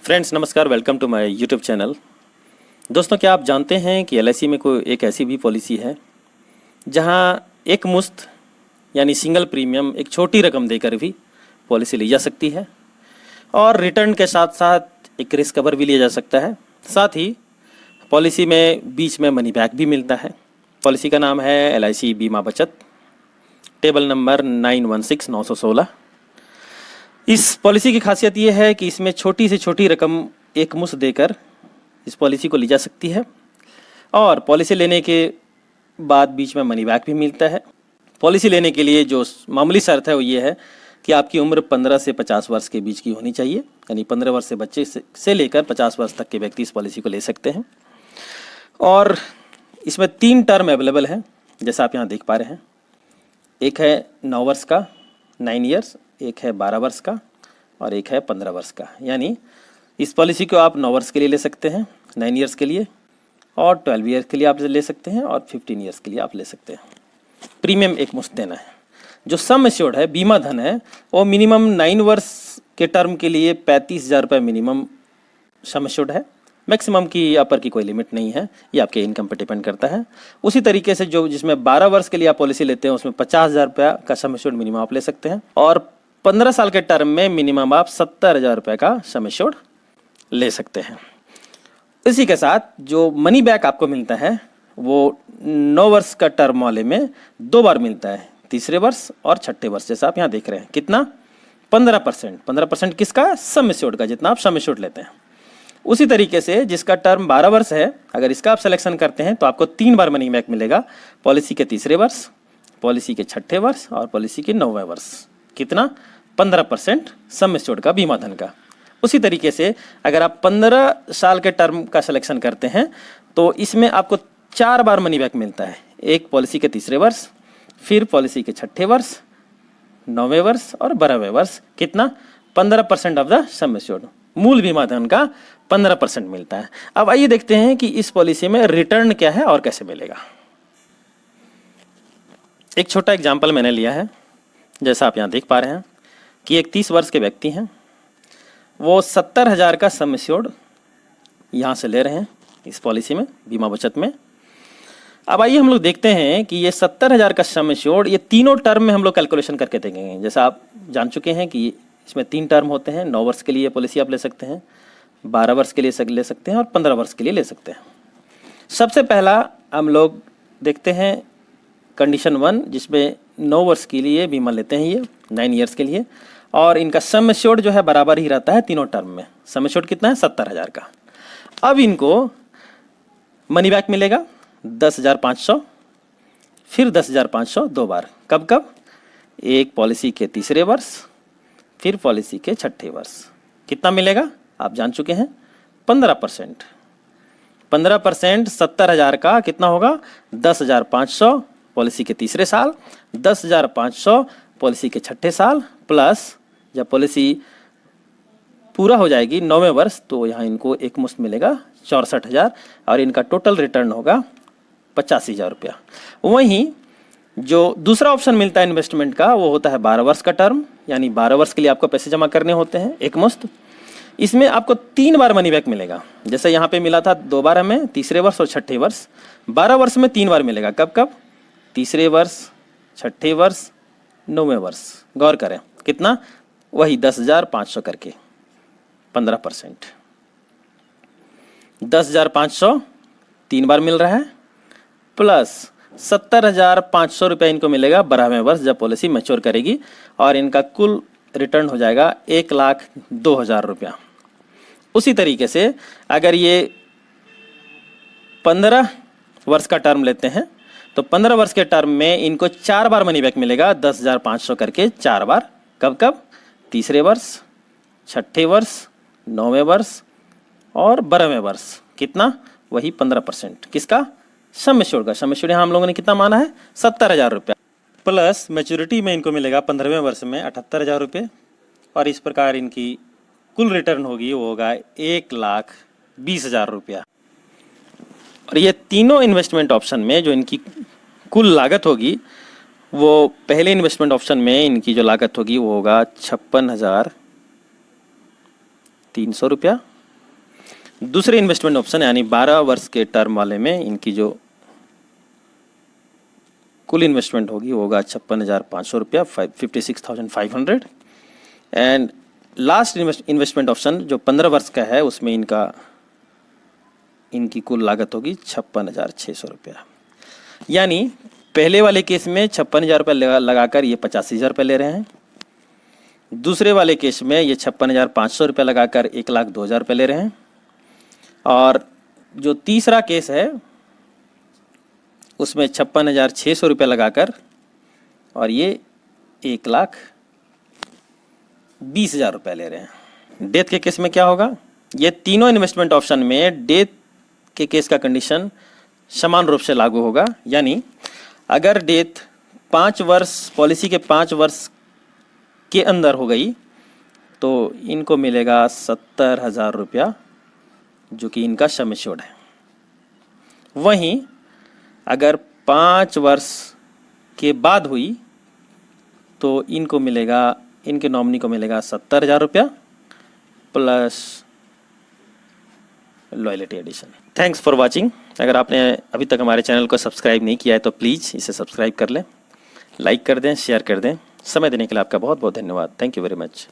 Friends नमस्कार, welcome to my YouTube channel. दोस्तों, क्या आप जानते हैं कि एलआईसी में कोई एक ऐसी भी पॉलिसी है जहां एक मुश्त यानी सिंगल प्रीमियम एक छोटी रकम देकर भी पॉलिसी ली जा सकती है और रिटर्न के साथ साथ एक रिस्क कवर भी लिया जा सकता है। साथ ही पॉलिसी में बीच में मनी बैक भी मिलता है। पॉलिसी का नाम है एलआईसी बीमा बचत, टेबल नंबर 916916। इस पॉलिसी की खासियत ये है कि इसमें छोटी से छोटी रकम एक मुश्त देकर इस पॉलिसी को ली जा सकती है और पॉलिसी लेने के बाद बीच में मनी बैक भी मिलता है। पॉलिसी लेने के लिए जो मामूली शर्त है वो ये है कि आपकी उम्र 15 से 50 वर्ष के बीच की होनी चाहिए, यानी 15 वर्ष से बच्चे से लेकर 50 वर्ष तक के व्यक्ति इस पॉलिसी को ले सकते हैं। और इसमें 3 टर्म अवेलेबल हैं, जैसा आप यहाँ देख पा रहे हैं। एक है 9 वर्ष का 9 ईयर्स, एक है 12 वर्ष का और एक है 15 वर्ष का। यानी इस पॉलिसी को आप 9 वर्ष के लिए ले सकते हैं, 9 ईयर्स के लिए, और 12 ईयर्स के लिए आप ले सकते हैं और 15 ईयर्स के लिए आप ले सकते हैं। प्रीमियम एक मुश्त देना है। जो सम एश्योर्ड है, बीमा धन है, वो मिनिमम 9 वर्ष के टर्म के लिए 35,000 रुपये मिनिमम सम एश्योर्ड है। मैक्सिमम की अपर की कोई लिमिट नहीं है, ये आपके इनकम पर डिपेंड करता है। उसी तरीके से जो जिसमें 12 वर्ष के लिए आप पॉलिसी लेते हैं उसमें 50,000 रुपये का सम एश्योर्ड मिनिमम आप ले सकते हैं और 15 साल के टर्म में मिनिमम आप 70,000 रुपये का सम एश्योर्ड ले सकते हैं। इसी के साथ जो मनी बैक आपको मिलता है वो 9 वर्ष का टर्म वाले में 2 बार मिलता है, तीसरे वर्ष और छठे वर्ष, जैसा आप यहाँ देख रहे हैं। कितना? 15%। 15% किसका? सम एश्योर्ड का, जितना आप सम एश्योर्ड लेते हैं। उसी तरीके से जिसका टर्म 12 वर्ष है, अगर इसका आप सिलेक्शन करते हैं तो आपको 3 बार मनी बैक मिलेगा, पॉलिसी के तीसरे वर्ष, पॉलिसी के छठे वर्ष और पॉलिसी के 9वें वर्ष। कितना? 15% सम एश्योर्ड का, बीमा धन का। उसी तरीके से अगर आप 15 साल के टर्म का सिलेक्शन करते हैं तो इसमें आपको 4 बार मनी बैक मिलता है। एक पॉलिसी के तीसरे वर्ष, फिर पॉलिसी के छठे वर्ष, 9वें वर्ष और 12वें वर्ष। कितना? 15% ऑफ द सम एश्योर्ड, मूल बीमा धन का 15% मिलता है। अब आइए देखते हैं कि इस पॉलिसी में रिटर्न क्या है और कैसे मिलेगा। एक छोटा एग्जाम्पल मैंने लिया है, जैसा आप यहाँ देख पा रहे हैं कि एक 30 वर्ष के व्यक्ति हैं, वो 70,000 का सम एश्योर्ड यहाँ से ले रहे हैं इस पॉलिसी में, बीमा बचत में। अब आइए हम लोग देखते हैं कि ये 70,000 का सम एश्योर्ड ये तीनों टर्म में हम लोग कैलकुलेशन करके देखेंगे। जैसा आप जान चुके हैं कि इसमें 3 टर्म होते हैं। 9 वर्ष के लिए पॉलिसी आप ले सकते हैं, 12 वर्ष के लिए ले सकते हैं और 15 वर्ष के लिए ले सकते हैं। सबसे पहला हम लोग देखते हैं कंडीशन 1, जिसमें 9 वर्ष के लिए बीमा लेते हैं, ये 9 ईयर्स के लिए, और इनका सम एश्योर्ड जो है बराबर ही रहता है तीनों टर्म में। सम एश्योर्ड कितना है? 70,000 का। अब इनको मनी बैक मिलेगा 10,500, फिर 10,500 2 बार। कब कब? एक पॉलिसी के तीसरे वर्ष, फिर पॉलिसी के छठे वर्ष। कितना मिलेगा? आप जान चुके हैं, 15%। 15% 70,000 का कितना होगा? 10,500 पॉलिसी के तीसरे साल, 10,500 पॉलिसी के छठे साल, प्लस जब पॉलिसी पूरा हो जाएगी 9वें वर्ष तो यहाँ इनको एक मुश्त मिलेगा 64,000 और इनका टोटल रिटर्न होगा 85,000 रुपया। वहीं जो दूसरा ऑप्शन मिलता है इन्वेस्टमेंट का, वो होता है 12 वर्ष का टर्म, यानी 12 वर्ष के लिए आपको पैसे जमा करने होते हैं एक मुश्त। इसमें आपको 3 बार मनी बैक मिलेगा, जैसे यहाँ पे मिला था 2 बार हमें, तीसरे वर्ष और छठे वर्ष। 12 वर्ष में 3 बार मिलेगा। कब कब? तीसरे वर्ष, छठे वर्ष, 9वें वर्ष। गौर करें, कितना? वही 10,500 करके 15%। 10,500 3 बार मिल रहा है, प्लस 70,500 रुपये इनको मिलेगा 12वें वर्ष जब पॉलिसी मैच्योर करेगी, और इनका कुल रिटर्न हो जाएगा 1,02,000 रुपया। उसी तरीके से अगर ये 15 वर्ष का टर्म लेते हैं तो 15 वर्ष के टर्म में इनको 4 बार मनी बैक मिलेगा, 10,500 करके 4 बार। कब कब? तीसरे वर्ष, छठे वर्ष, 9वें वर्ष और 12वें वर्ष। कितना? वही 15%। किसका? सम एश्योर्ड का। सम एश्योर्ड यहाँ हम लोगों ने कितना माना है? 70,000 रुपया, प्लस मैच्योरिटी में इनको मिलेगा 15वें वर्ष में 78,000 रुपये, और इस प्रकार इनकी कुल रिटर्न होगी वो होगा 1,20,000 रुपया। और ये तीनों इन्वेस्टमेंट ऑप्शन में जो इनकी कुल लागत होगी वो पहले इन्वेस्टमेंट ऑप्शन में इनकी जो लागत होगी वो होगा 56,300 रुपया, दूसरे इन्वेस्टमेंट ऑप्शन यानी 12 वर्ष के टर्म वाले में इनकी जो कुल इन्वेस्टमेंट होगी वो होगा 56,500 रुपया, 56,500। एंड लास्ट इन्वेस्टमेंट ऑप्शन जो 15 वर्ष का है उसमें इनकी कुल लागत होगी 56,600 रुपया। यानी पहले वाले केस में 56,000 रुपये लगाकर ये 85,000 रुपये ले रहे हैं, दूसरे वाले केस में ये 56,500 रुपये लगाकर 1,02,000 रुपये ले रहे हैं, और जो तीसरा केस है उसमें 56,600 रुपये लगाकर और ये 1,20,000 रुपये ले रहे हैं। डेथ के केस में क्या होगा, ये तीनों इन्वेस्टमेंट ऑप्शन में डेथ के केस का कंडीशन समान रूप से लागू होगा। यानी अगर डेथ 5 वर्ष पॉलिसी के 5 वर्ष के अंदर हो गई तो इनको मिलेगा 70,000 रुपया जो कि इनका सम एश्योर्ड है। वहीं अगर 5 वर्ष के बाद हुई तो इनको मिलेगा, इनके नॉमिनी को मिलेगा 70,000 रुपया plus loyalty edition. Thanks for watching. अगर आपने अभी तक हमारे चैनल को सब्सक्राइब नहीं किया है तो प्लीज़ इसे सब्सक्राइब कर लें, लाइक कर दें, शेयर कर दें। समय देने के लिए आपका बहुत बहुत धन्यवाद। Thank you very much.